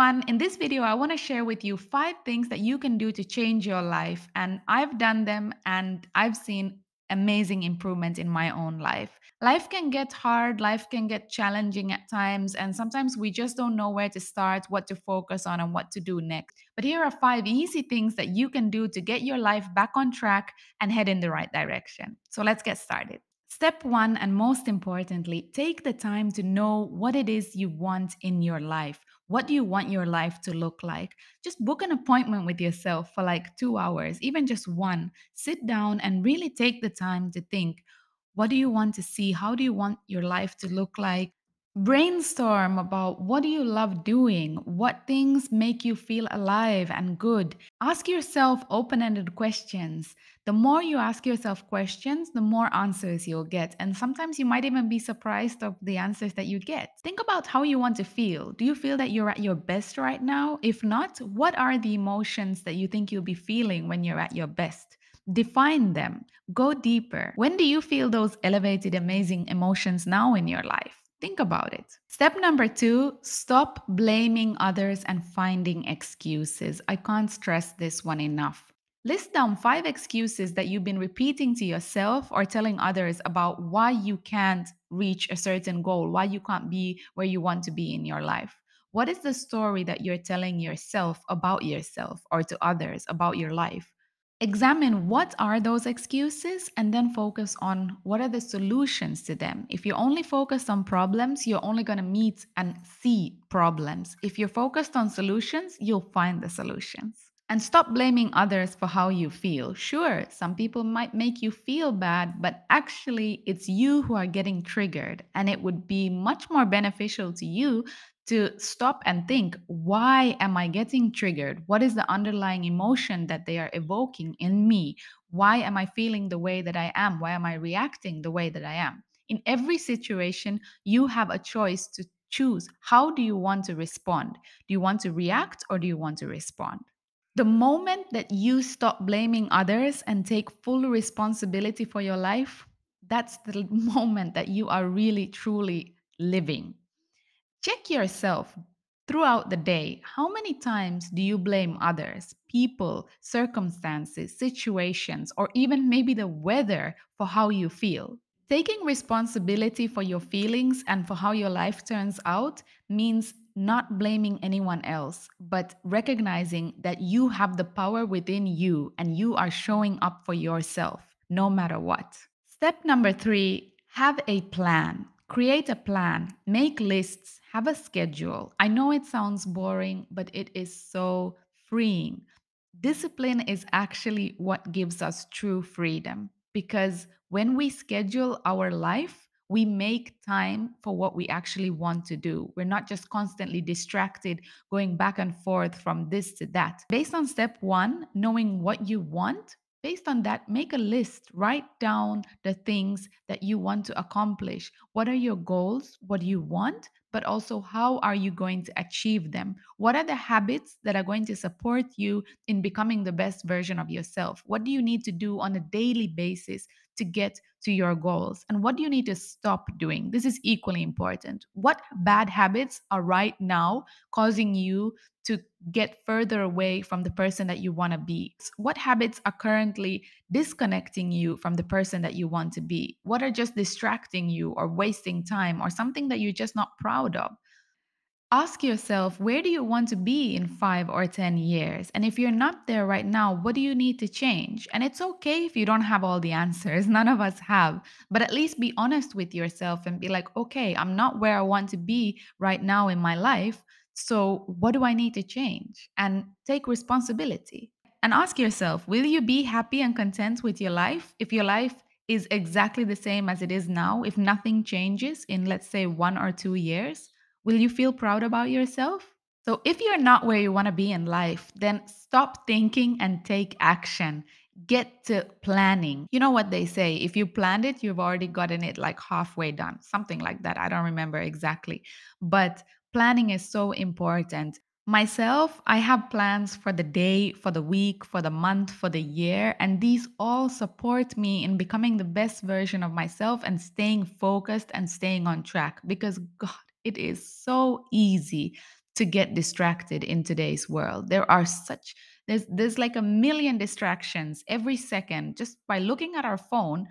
everyone. In this video, I want to share with you 5 things that you can do to change your life. And I've done them and I've seen amazing improvement in my own life. Life can get hard, life can get challenging at times, and sometimes we just don't know where to start, what to focus on, and what to do next. But here are 5 easy things that you can do to get your life back on track and head in the right direction. So let's get started. Step one, and most importantly, take the time to know what it is you want in your life. What do you want your life to look like? Just book an appointment with yourself for like 2 hours, even just one. Sit down and really take the time to think, what do you want to see? How do you want your life to look like? Brainstorm about what do you love doing? What things make you feel alive and good? Ask yourself open-ended questions. The more you ask yourself questions, the more answers you'll get. And sometimes you might even be surprised of the answers that you get. Think about how you want to feel. Do you feel that you're at your best right now? If not, what are the emotions that you think you'll be feeling when you're at your best? Define them. Go deeper. When do you feel those elevated, amazing emotions now in your life? Think about it. Step number 2, stop blaming others and finding excuses. I can't stress this one enough. List down 5 excuses that you've been repeating to yourself or telling others about why you can't reach a certain goal, why you can't be where you want to be in your life. What is the story that you're telling yourself or to others about your life? Examine what are those excuses and then focus on what are the solutions to them. If you only focus on problems, you're only going to meet and see problems. If you're focused on solutions, you'll find the solutions. And stop blaming others for how you feel. Sure, some people might make you feel bad, but actually, it's you who are getting triggered. And it would be much more beneficial to you to stop and think, why am I getting triggered? What is the underlying emotion that they are evoking in me? Why am I feeling the way that I am? Why am I reacting the way that I am? In every situation, you have a choice to choose, how do you want to respond? Do you want to react or do you want to respond? The moment that you stop blaming others and take full responsibility for your life, that's the moment that you are really truly living. Check yourself throughout the day. How many times do you blame others, people, circumstances, situations, or even maybe the weather for how you feel? Taking responsibility for your feelings and for how your life turns out means not blaming anyone else, but recognizing that you have the power within you and you are showing up for yourself no matter what. Step number 3, have a plan. Create a plan, make lists, have a schedule. I know it sounds boring, but it is so freeing. Discipline is actually what gives us true freedom because when we schedule our life, we make time for what we actually want to do. We're not just constantly distracted, going back and forth from this to that. Based on step 1, knowing what you want, based on that, make a list. Write down the things that you want to accomplish. What are your goals? What do you want? But also, how are you going to achieve them? What are the habits that are going to support you in becoming the best version of yourself? What do you need to do on a daily basis to get to your goals? And what do you need to stop doing? This is equally important. What bad habits are right now causing you to get further away from the person that you want to be? What habits are currently disconnecting you from the person that you want to be? What are just distracting you or wasting time or something that you're just not proud of? Ask yourself, where do you want to be in 5 or 10 years? And if you're not there right now, what do you need to change? And it's okay if you don't have all the answers. None of us have. But at least be honest with yourself and be like, okay, I'm not where I want to be right now in my life. So what do I need to change? And take responsibility. And ask yourself, will you be happy and content with your life if your life is exactly the same as it is now, if nothing changes in, let's say, 1 or 2 years? Will you feel proud about yourself? So, if you're not where you want to be in life, then stop thinking and take action. Get to planning. You know what they say, if you planned it, you've already gotten it like halfway done, something like that. I don't remember exactly. But planning is so important. Myself, I have plans for the day, for the week, for the month, for the year, and these all support me in becoming the best version of myself and staying focused and staying on track because, God, it is so easy to get distracted in today's world. There's like a million distractions every second. Just by looking at our phone,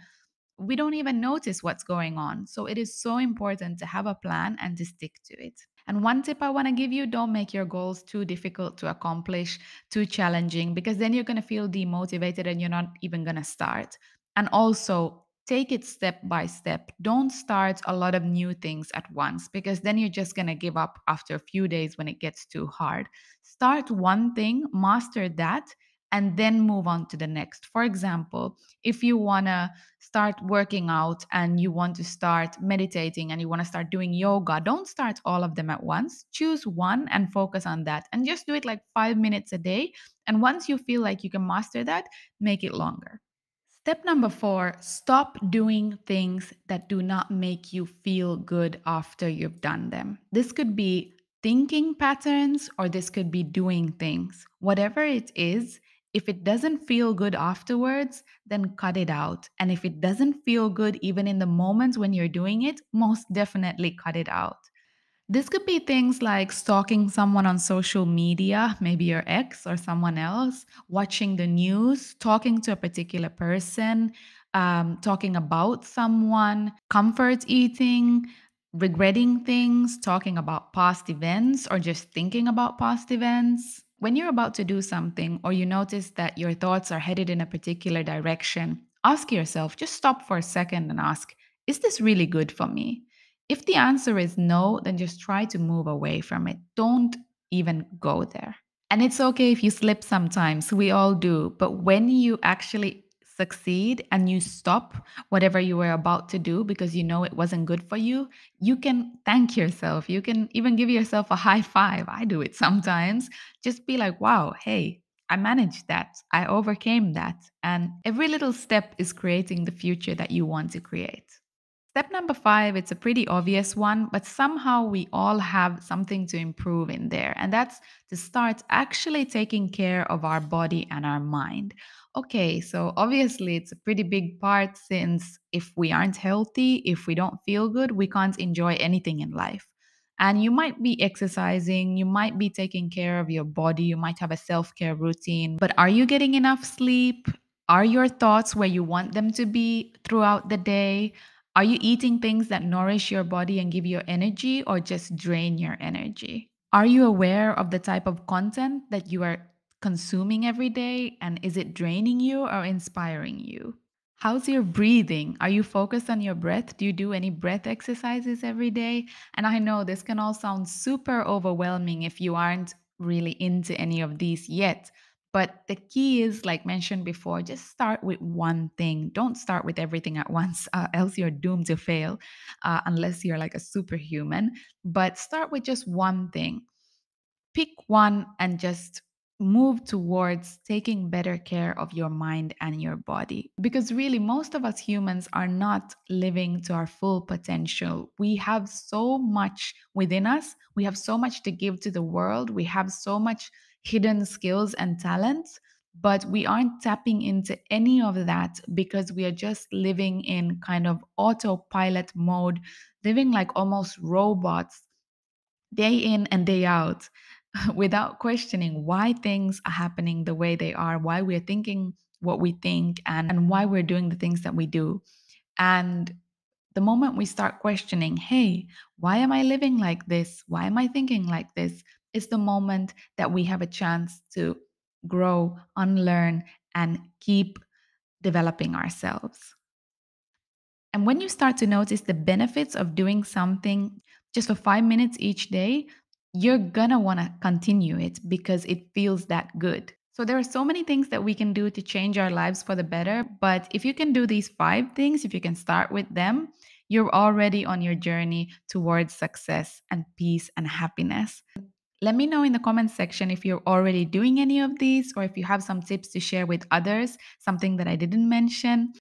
we don't even notice what's going on. So it is so important to have a plan and to stick to it. And one tip I want to give you: don't make your goals too difficult to accomplish, too challenging, because then you're going to feel demotivated and you're not even going to start. And also, take it step by step. Don't start a lot of new things at once, because then you're just going to give up after a few days when it gets too hard. Start one thing, master that, and then move on to the next. For example, if you want to start working out and you want to start meditating and you want to start doing yoga, don't start all of them at once. Choose one and focus on that, and just do it like 5 minutes a day. And once you feel like you can master that, make it longer. Step number four: stop doing things that do not make you feel good after you've done them. This could be thinking patterns or this could be doing things. Whatever it is, if it doesn't feel good afterwards, then cut it out. And if it doesn't feel good even in the moments when you're doing it, most definitely cut it out. This could be things like stalking someone on social media, maybe your ex or someone else, watching the news, talking to a particular person, talking about someone, comfort eating, regretting things, talking about past events, or just thinking about past events. When you're about to do something or you notice that your thoughts are headed in a particular direction, ask yourself, just stop for a second and ask, is this really good for me? If the answer is no, then just try to move away from it. Don't even go there. And it's okay if you slip sometimes. We all do. But when you actually succeed and you stop whatever you were about to do because you know it wasn't good for you, you can thank yourself. You can even give yourself a high five. I do it sometimes. Just be like, wow, hey, I managed that. I overcame that. And every little step is creating the future that you want to create. Step number five, it's a pretty obvious one, but somehow we all have something to improve in there. And that's to start actually taking care of our body and our mind. Okay, so obviously it's a pretty big part, since if we aren't healthy, if we don't feel good, we can't enjoy anything in life. And you might be exercising, you might be taking care of your body, you might have a self care routine, but are you getting enough sleep? Are your thoughts where you want them to be throughout the day? Are you eating things that nourish your body and give you energy, or just drain your energy? Are you aware of the type of content that you are consuming every day, and is it draining you or inspiring you? How's your breathing? Are you focused on your breath? Do you do any breath exercises every day? And I know this can all sound super overwhelming if you aren't really into any of these yet. But the key is, like mentioned before, just start with one thing. Don't start with everything at once, else you're doomed to fail, unless you're like a superhuman. But start with just one thing. Pick one and just move towards taking better care of your mind and your body. Because really, most of us humans are not living to our full potential. We have so much within us, we have so much to give to the world, we have so much hidden skills and talents. But we aren't tapping into any of that because we are just living in kind of autopilot mode, living like almost robots day in and day out without questioning why things are happening the way they are, why we're thinking what we think, and why we're doing the things that we do. And the moment we start questioning, hey, why am I living like this? Why am I thinking like this? Is the moment that we have a chance to grow, unlearn, and keep developing ourselves. And when you start to notice the benefits of doing something just for 5 minutes each day, you're gonna wanna continue it because it feels that good. So, there are so many things that we can do to change our lives for the better. But if you can do these five things, if you can start with them, you're already on your journey towards success and peace and happiness. Let me know in the comments section if you're already doing any of these, or if you have some tips to share with others, something that I didn't mention.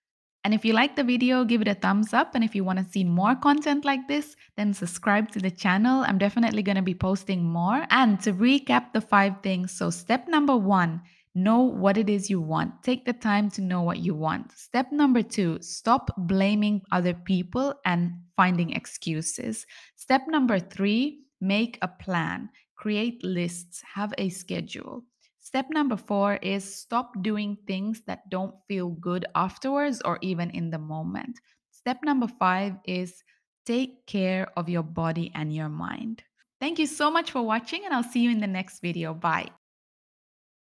And if you like the video, give it a thumbs up. And if you want to see more content like this, then subscribe to the channel. I'm definitely going to be posting more. And to recap the five things, so step number one, know what it is you want. Take the time to know what you want. Step number two, stop blaming other people and finding excuses. Step number three, make a plan. Create lists, have a schedule. Step number 4 is stop doing things that don't feel good afterwards or even in the moment. Step number 5 is take care of your body and your mind. Thank you so much for watching, and I'll see you in the next video. Bye.